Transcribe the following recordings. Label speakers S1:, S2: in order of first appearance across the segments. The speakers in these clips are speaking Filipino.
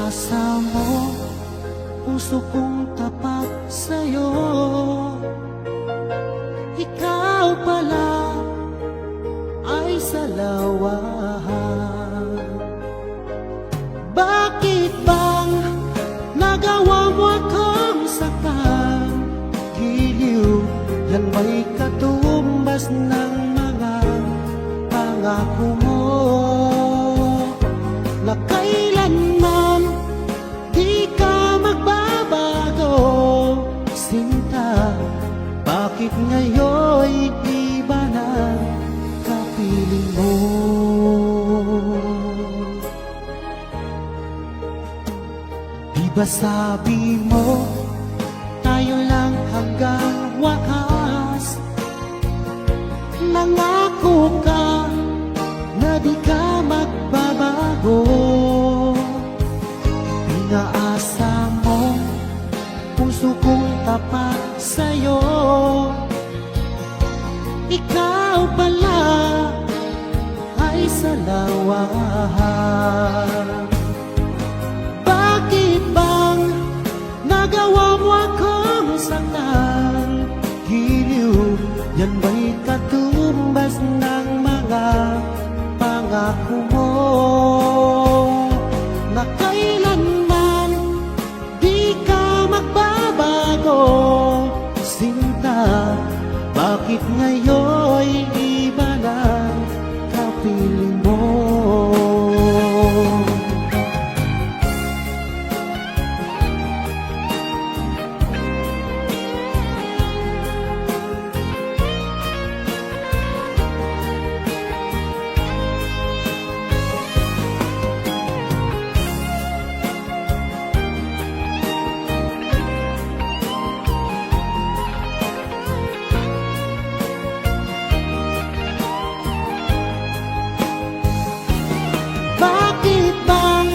S1: asa mo, puso kong tapat sa'yo. Ikaw pala ay salawahan. Bakit bang nagawa mo akong saktan? Giliw, yan ba'y katumbas ng mga pangako mo? Na kailanman di ka magbabago, sinta. Bakit ngayon'y iba na kapiling mo? Di ba sabi mo tayo lang hanggang wakas? Nangako ka na di ka magbabago. Inaasa mo, puso kong tapat sa'yo. Ikaw pala ay salawahan. Bakit bang nagawa mo akong saktan? Giliw, yan ba'y katumbas ng mga pangako mo? Na kailanman di ka magbabago, sinta. Bakit ngayon'y iba na kapiling mo? Bakit bang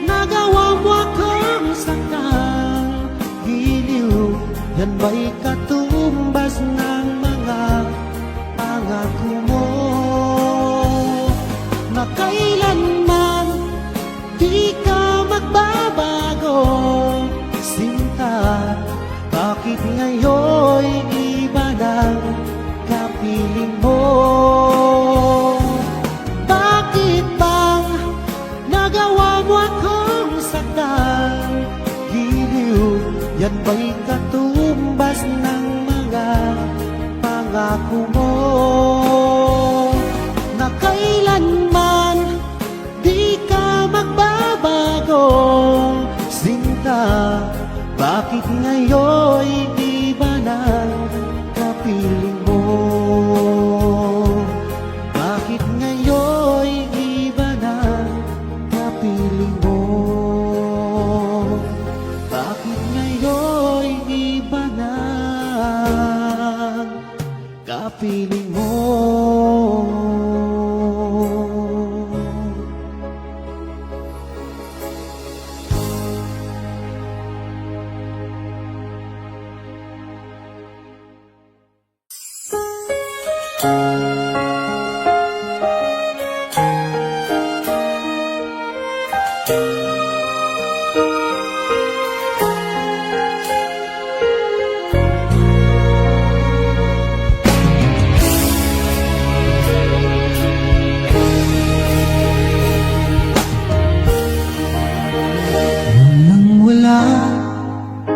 S1: nagawa mo akong saktan? Giliw, yan ba'y katumbas ng mga pangako mo? Na kailanman di ka magbabago, sinta. Bakit ngayon'y iba ng kapiling mo? Nagawa mo akong saktan? Giliw, yan ba'y katumbas ng mga pangako mo? Na kailanman di ka magbabago, sinta. Bakit ngayon'y iba na kapiling mo? Bakit ngayon'y iba na kapiling mo? Bakit ngayon'y iba na kapiling mo?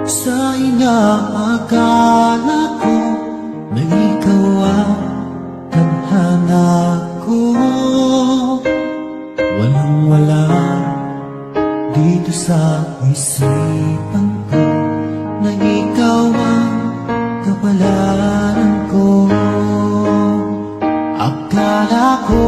S1: Sa inaakala ko na ikaw ang tadhana ko, walang-wala dito sa isipan ko na ikaw ang kapalaran ko. Akala ko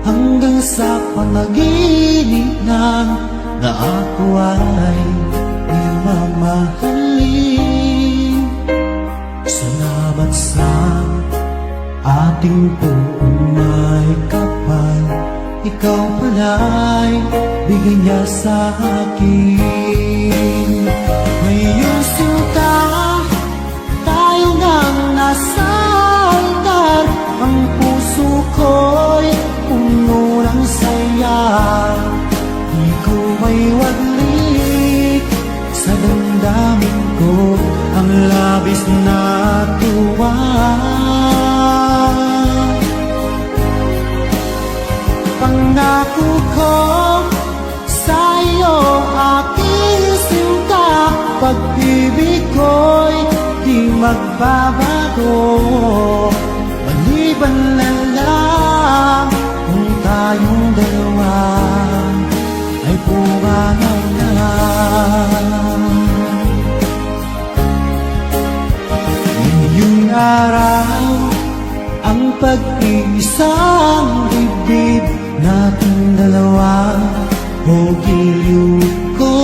S1: hanggang sa panaginip na ako ay mamahalin. Salamat sa ating buong may kapal. Ikaw pala'y bigay niya sa akin. Ngayong sinta, tayo nang nasa altar. Ang puso ko'y puno ng saya. Di ko may na tuwa. Pangako ko sa iyo, aking sinta, pag-ibig ko'y di magbabago. Maliban na lang kung tayong dalawa ay pumanaw na. Ngayong araw, ang pag-iisang dibdib nating dalawa o giliw ko.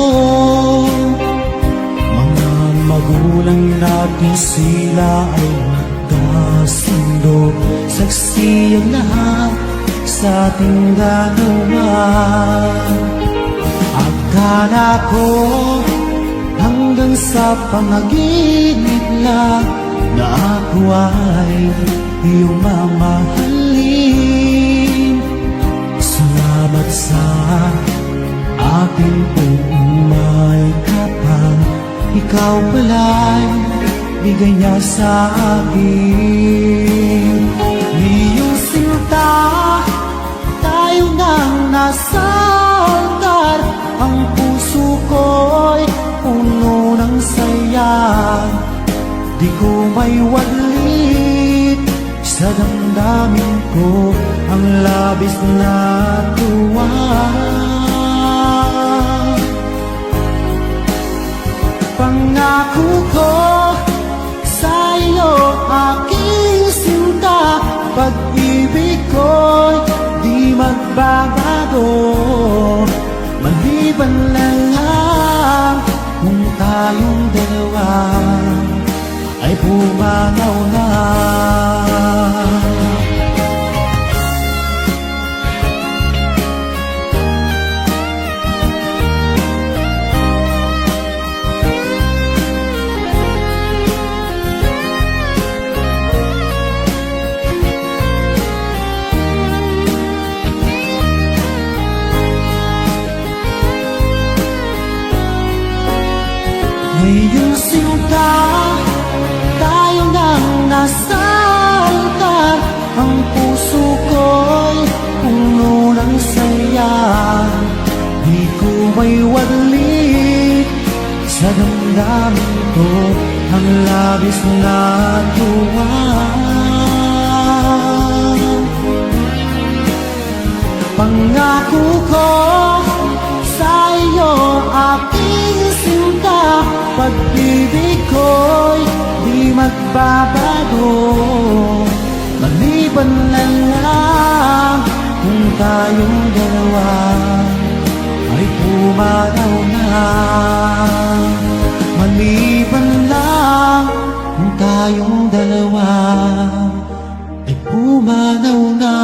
S1: Mga magulang natin, sila ay magkasundo. Saksi ang lahat sa ating dalawa. Akala ko hanggang sa panaginip lang na ako ay iyong mamahalin. Salamat sa aking umay kapag ikaw pala'y bigay niya sa akin. Iyong sinta, tayo nang nasa altar. Ang puso ko'y puno ng saya. Di ko may wadlit sa damdamin ko ang labis na tuwa. Pangako ko sa iyo, aking sinta, pag-ibig ko'y di magbabago. Maliban na lang kung tayong dalawa ay pumanaw na. Ngayong sinta, tayo nang nasa altar. Ang puso ko'y puno ng saya. Di ko may wadlit sa damdamin ko ang labis na tuwa. Pangako ko sa iyo, aking sinta, pag-ibig ko'y di magbabago. Maliban na lang kung tayong dalawa ay pumanaw na. Maliban lang kung tayong dalawa ay pumanaw na.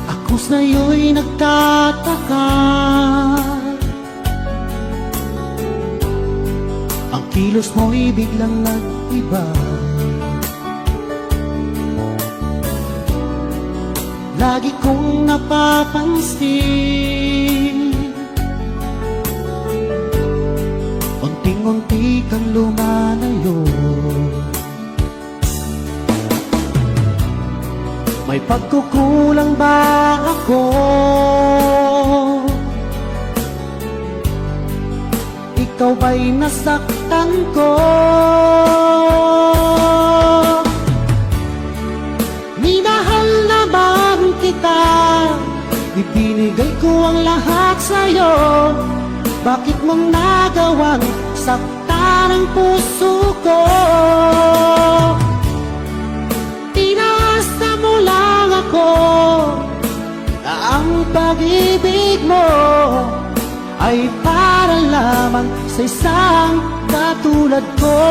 S1: Ako sa'yo'y nagtataka, ang kilos mo'y biglang nag-iba. Lagi kong napapansin, unting-unti kang lumalayo. May pagkukulang ba ako? Ikaw ba'y nasaktan ko? Minahal naman kita, ibinigay ko ang lahat sa'yo. Bakit mong nagawang saktan ang puso ko? Tinasa mo lang ako na ang pag-ibig mo ay para lamang sa isang katulad ko.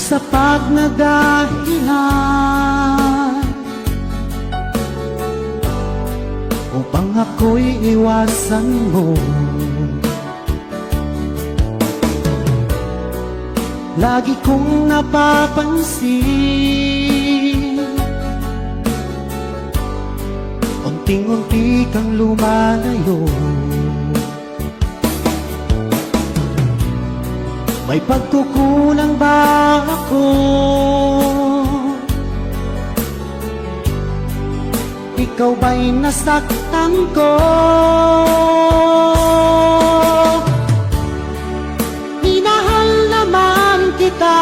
S1: sapat na dahilan upang ako'y iwasan mo. Lagi kong napapansin, unting-unti kang lumalayo. May pagkukulang ba ako? Ikaw ba'y nasaktan ko? Minahal naman kita,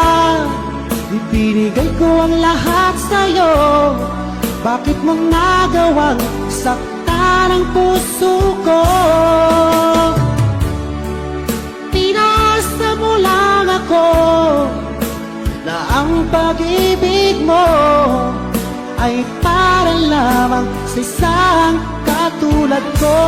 S1: ibinigay ko ang lahat sa'yo. Bakit mong nagawang saktan ang puso ko? Pinasa mo lang ako na ang pag-ibig mo ay para lamang sa isang katulad ko.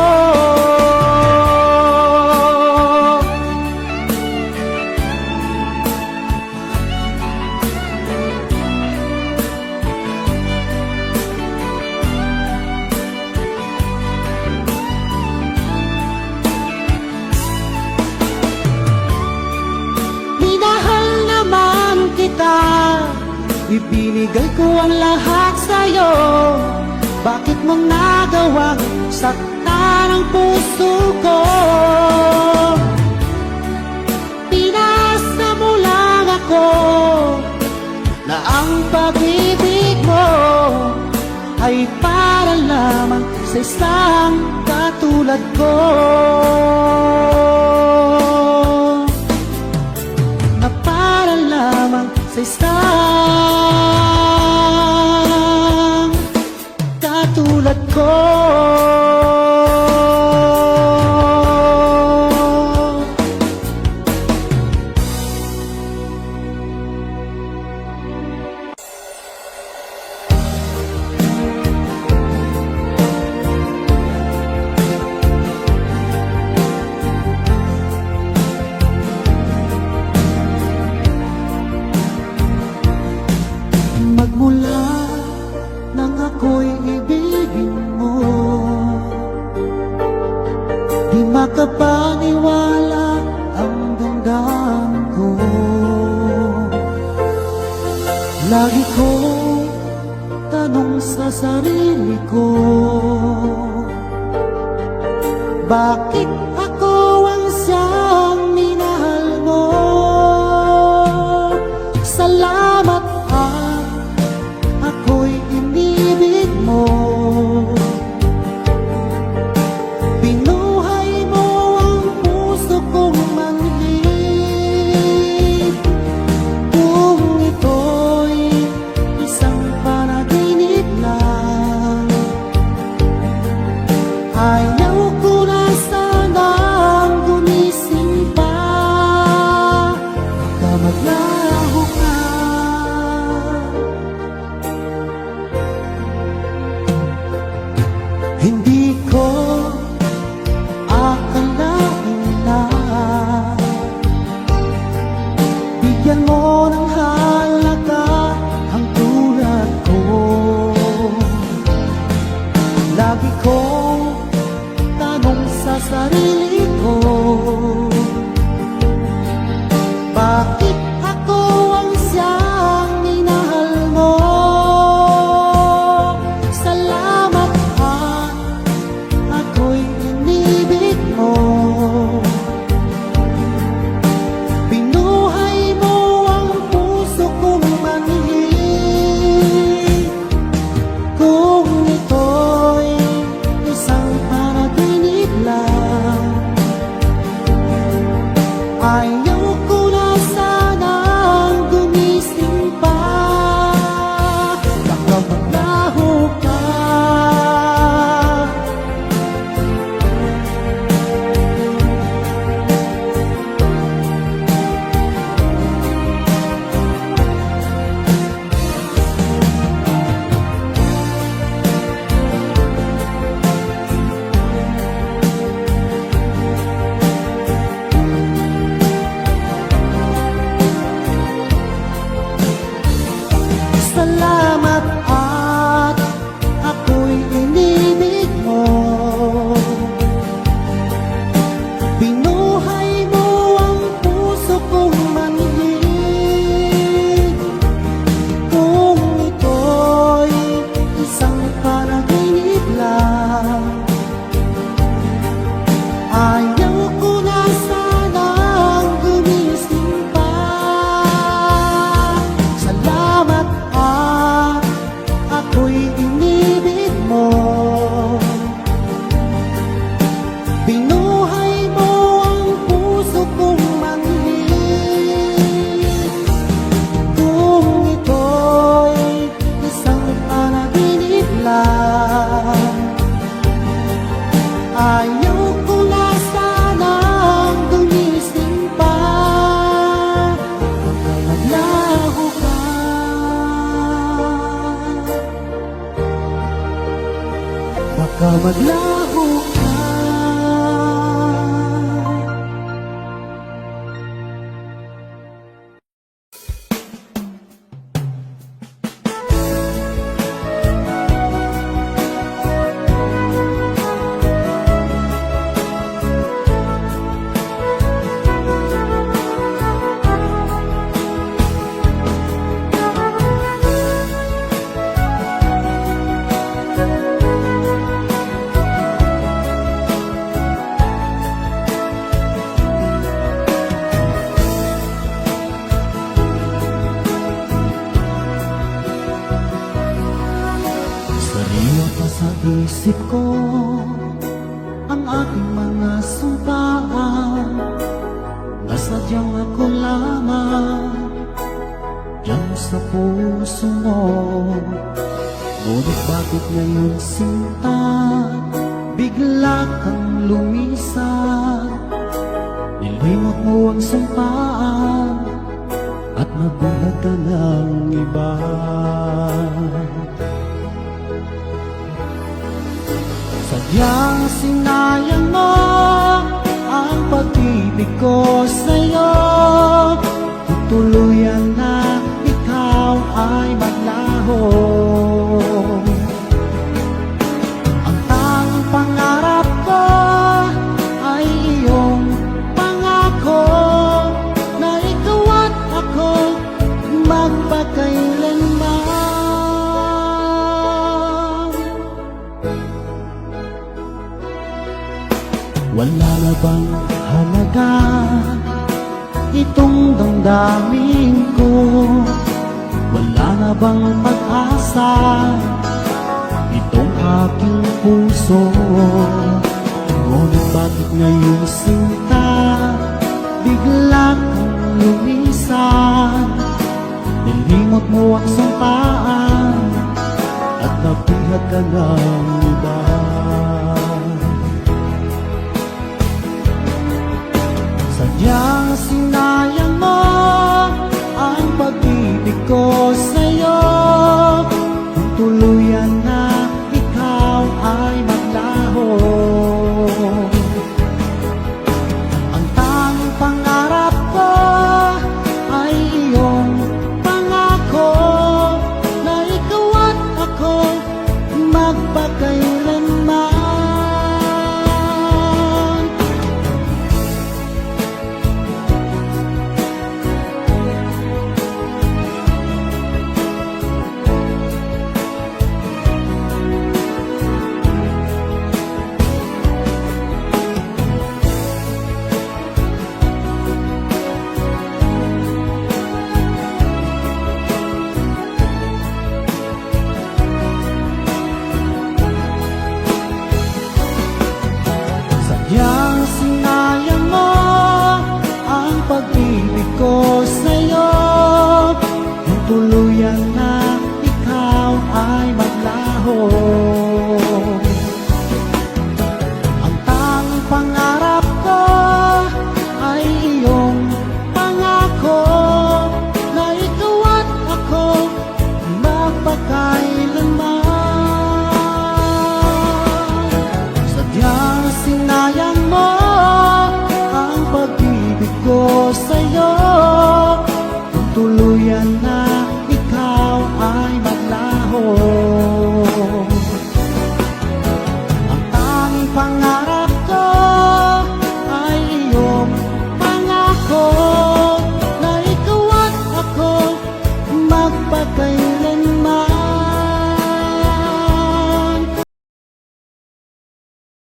S1: Minahal naman kita, ibinigay ko ang lahat sa'yo. Bakit mong nagawang saktan ang puso ko? Pinasa mo lang ako na ang pag-ibig mo ay para lamang sa isang katulad ko. Na para lamang sa isang katulad ko. Magmula nang ako'y ibigin mo, di makapaniwala ang damdamin ko. Lagi kong tanong sa sarili ko, bakit ako ang siyang minahal mo? Salamat at ako'y inibig mo. Binuhay mo ang puso kong manhid. Kung ito'y isang panaginip lang, ayaw ko na sanang gumising pa. Baka maglaho ka. Hindi ko akalain na bigyan mo ng halaga Salamat at ako'y inibig mo. Binuhay mo ang puso kong manhid. Kung ito'y isang panaginip lang, ayaw ko na sanang gumising pa. Salamat at ako'y inibig mo. Binuhay mo ang puso kong manhid. Kung ito'y isang panaginip lang, ayaw ko na sanang gumising pa. Maglaho ka, baka maglaho ka. Sariwa pa sa isip ko ang aking mga sumpaan, na sadyang ako lamang diyan sa puso mo. Ngunit bakit ngayon, sinta, bigla kang lumisan? Nilimot mo ang sumpaan at nabuhat ka ng iba. Sadyang sinayang mo ang pag-ibig ko sa'yo. Kung tuluyan na ikaw ay maglaho, ang tanging pangarap ko ay iyong pangako na ikaw at ako magpakailanman. Wala na bang halaga itong damdamin ko? Wala na bang pag-asa itong aking puso? Ngunit bakit ngayon, sinta, bigla kang lumisan? Nilimot mo ang sumpaan at nabuhat ka ng iba. Sadyang sinayang mo ang pag-ibig ko